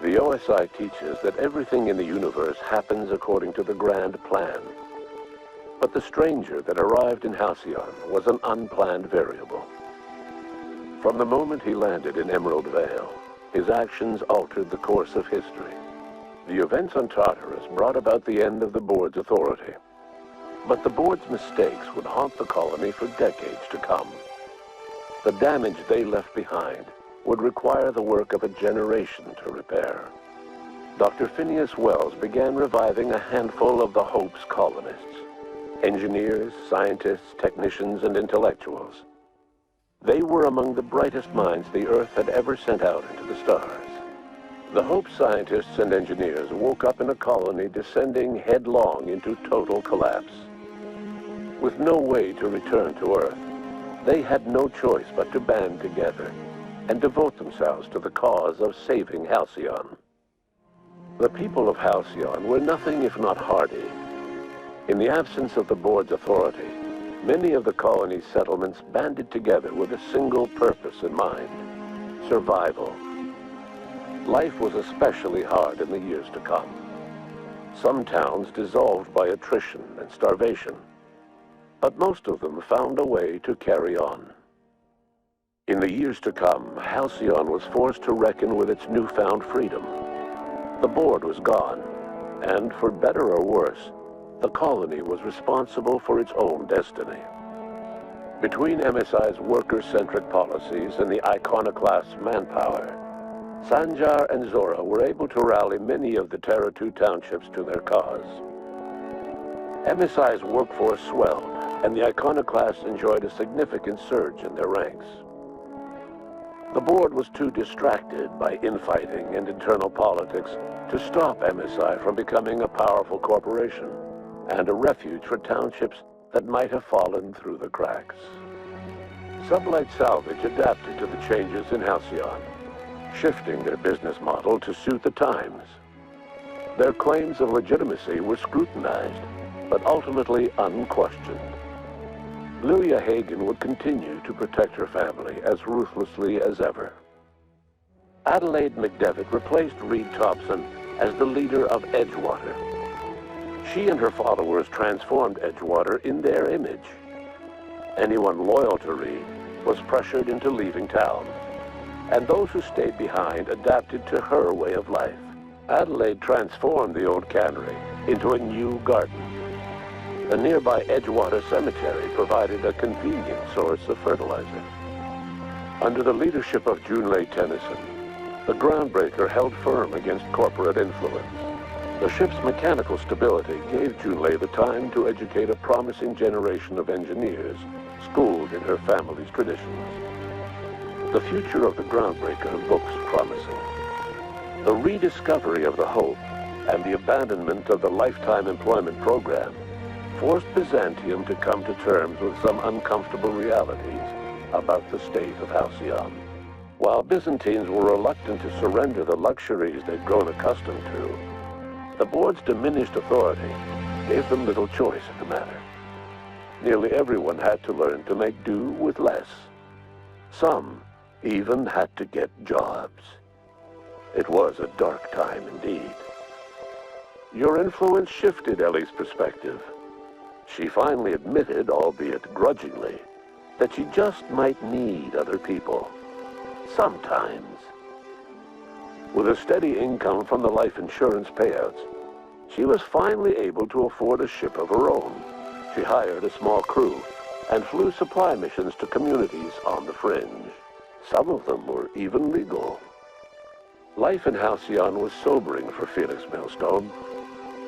The OSI teaches that everything in the universe happens according to the grand plan. But the stranger that arrived in Halcyon was an unplanned variable. From the moment he landed in Emerald Vale, his actions altered the course of history. The events on Tartarus brought about the end of the board's authority. But the board's mistakes would haunt the colony for decades to come. The damage they left behind would require the work of a generation to repair. Dr. Phineas Wells began reviving a handful of the Hope's colonists. Engineers, scientists, technicians, and intellectuals. They were among the brightest minds the Earth had ever sent out into the stars. The Hope scientists and engineers woke up in a colony descending headlong into total collapse. With no way to return to Earth, they had no choice but to band together and devote themselves to the cause of saving Halcyon. The people of Halcyon were nothing if not hardy. In the absence of the board's authority, many of the colony's settlements banded together with a single purpose in mind: survival. Life was especially hard in the years to come. Some towns dissolved by attrition and starvation, but most of them found a way to carry on. In the years to come, Halcyon was forced to reckon with its newfound freedom. The board was gone, and for better or worse, the colony was responsible for its own destiny. Between MSI's worker-centric policies and the iconoclast's manpower, Sanjar and Zora were able to rally many of the Terra 2 townships to their cause. MSI's workforce swelled, and the iconoclasts enjoyed a significant surge in their ranks. The board was too distracted by infighting and internal politics to stop MSI from becoming a powerful corporation and a refuge for townships that might have fallen through the cracks. Sublight Salvage adapted to the changes in Halcyon, shifting their business model to suit the times. Their claims of legitimacy were scrutinized, but ultimately unquestioned. Lilia Hagen would continue to protect her family as ruthlessly as ever. Adelaide McDevitt replaced Reed Thompson as the leader of Edgewater. She and her followers transformed Edgewater in their image. Anyone loyal to Reed was pressured into leaving town, and those who stayed behind adapted to her way of life. Adelaide transformed the old cannery into a new garden. The nearby Edgewater Cemetery provided a convenient source of fertilizer. Under the leadership of Junlei Tennyson, the groundbreaker held firm against corporate influence. The ship's mechanical stability gave Junlei the time to educate a promising generation of engineers, schooled in her family's traditions. The future of the groundbreaker looks promising. The rediscovery of the Hope and the abandonment of the lifetime employment program forced Byzantium to come to terms with some uncomfortable realities about the state of Halcyon. While Byzantines were reluctant to surrender the luxuries they'd grown accustomed to, the board's diminished authority gave them little choice in the matter. Nearly everyone had to learn to make do with less. Some even had to get jobs. It was a dark time indeed. Your influence shifted Ellie's perspective. She finally admitted, albeit grudgingly, that she just might need other people. Sometimes. With a steady income from the life insurance payouts, she was finally able to afford a ship of her own. She hired a small crew and flew supply missions to communities on the fringe. Some of them were even legal. Life in Halcyon was sobering for Felix Millstone.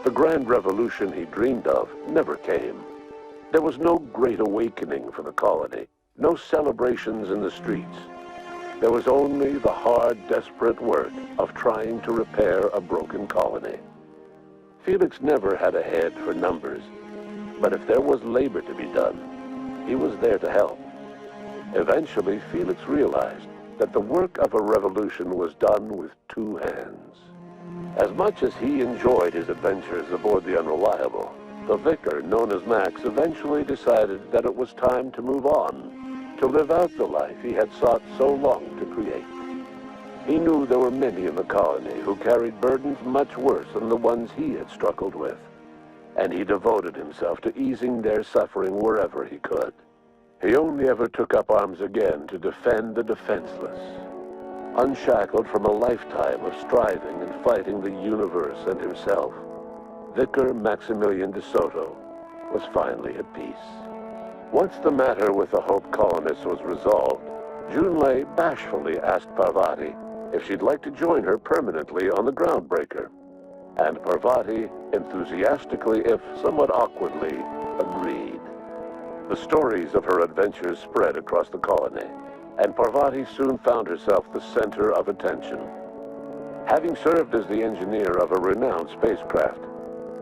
The grand revolution he dreamed of never came. There was no great awakening for the colony, no celebrations in the streets. There was only the hard, desperate work of trying to repair a broken colony. Felix never had a head for numbers, but if there was labor to be done, he was there to help. Eventually, Felix realized that the work of a revolution was done with two hands. As much as he enjoyed his adventures aboard the Unreliable, the vicar, known as Max, eventually decided that it was time to move on, to live out the life he had sought so long to create. He knew there were many in the colony who carried burdens much worse than the ones he had struggled with, and he devoted himself to easing their suffering wherever he could. He only ever took up arms again to defend the defenseless. Unshackled from a lifetime of striving and fighting the universe and himself, Vicar Maximilian de Soto was finally at peace. Once the matter with the Hope colonists was resolved, Junlei bashfully asked Parvati if she'd like to join her permanently on the Groundbreaker, and Parvati enthusiastically, if somewhat awkwardly, agreed. The stories of her adventures spread across the colony, and Parvati soon found herself the center of attention. Having served as the engineer of a renowned spacecraft,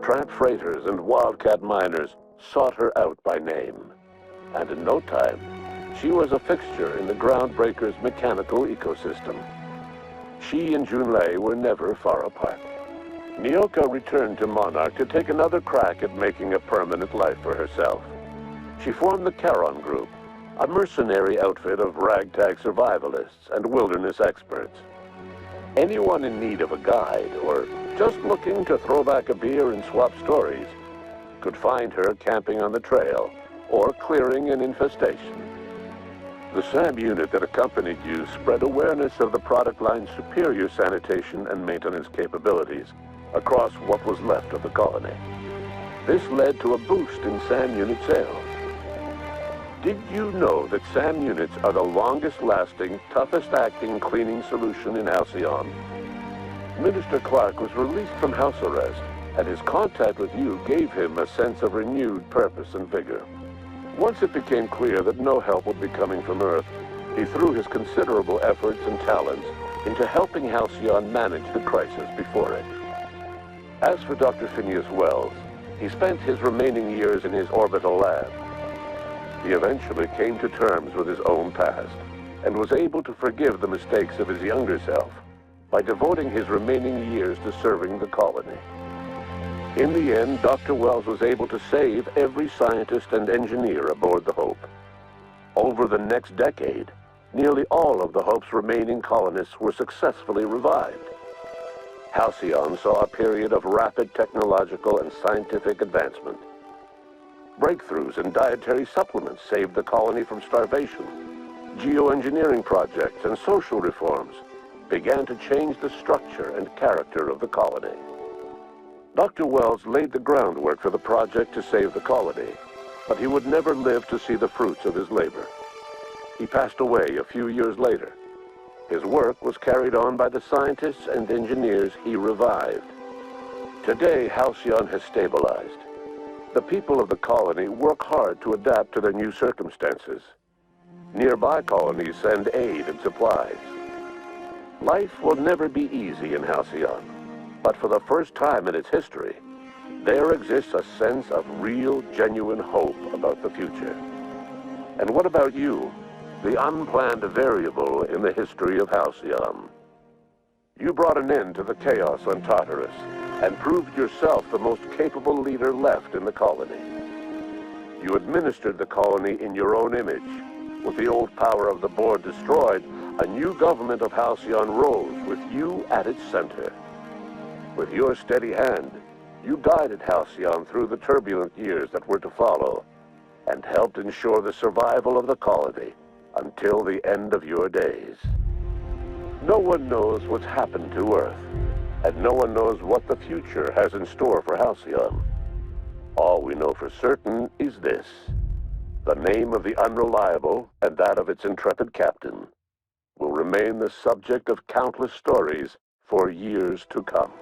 tramp freighters and wildcat miners sought her out by name, and in no time, she was a fixture in the Groundbreaker's mechanical ecosystem. She and Junlei were never far apart. Nyoka returned to Monarch to take another crack at making a permanent life for herself. She formed the Charon Group, a mercenary outfit of ragtag survivalists and wilderness experts. Anyone in need of a guide, or just looking to throw back a beer and swap stories, could find her camping on the trail or clearing an infestation. The SAM unit that accompanied you spread awareness of the product line's superior sanitation and maintenance capabilities across what was left of the colony. This led to a boost in SAM unit sales. Did you know that SAM units are the longest-lasting, toughest-acting cleaning solution in Halcyon? Minister Clark was released from house arrest, and his contact with you gave him a sense of renewed purpose and vigor. Once it became clear that no help would be coming from Earth, he threw his considerable efforts and talents into helping Halcyon manage the crisis before it. As for Dr. Phineas Wells, he spent his remaining years in his orbital lab. He eventually came to terms with his own past and was able to forgive the mistakes of his younger self by devoting his remaining years to serving the colony. In the end, Dr. Wells was able to save every scientist and engineer aboard the Hope. Over the next decade, nearly all of the Hope's remaining colonists were successfully revived. Halcyon saw a period of rapid technological and scientific advancement. Breakthroughs in dietary supplements saved the colony from starvation. Geoengineering projects and social reforms began to change the structure and character of the colony. Dr. Wells laid the groundwork for the project to save the colony, but he would never live to see the fruits of his labor. He passed away a few years later. His work was carried on by the scientists and engineers he revived. Today, Halcyon has stabilized. The people of the colony work hard to adapt to their new circumstances. Nearby colonies send aid and supplies. Life will never be easy in Halcyon. But for the first time in its history, there exists a sense of real, genuine hope about the future. And what about you, the unplanned variable in the history of Halcyon? You brought an end to the chaos on Tartarus and proved yourself the most capable leader left in the colony. You administered the colony in your own image. With the old power of the board destroyed, a new government of Halcyon rose with you at its center. With your steady hand, you guided Halcyon through the turbulent years that were to follow, and helped ensure the survival of the colony until the end of your days. No one knows what's happened to Earth, and no one knows what the future has in store for Halcyon. All we know for certain is this: the name of the Unreliable and that of its intrepid captain will remain the subject of countless stories for years to come.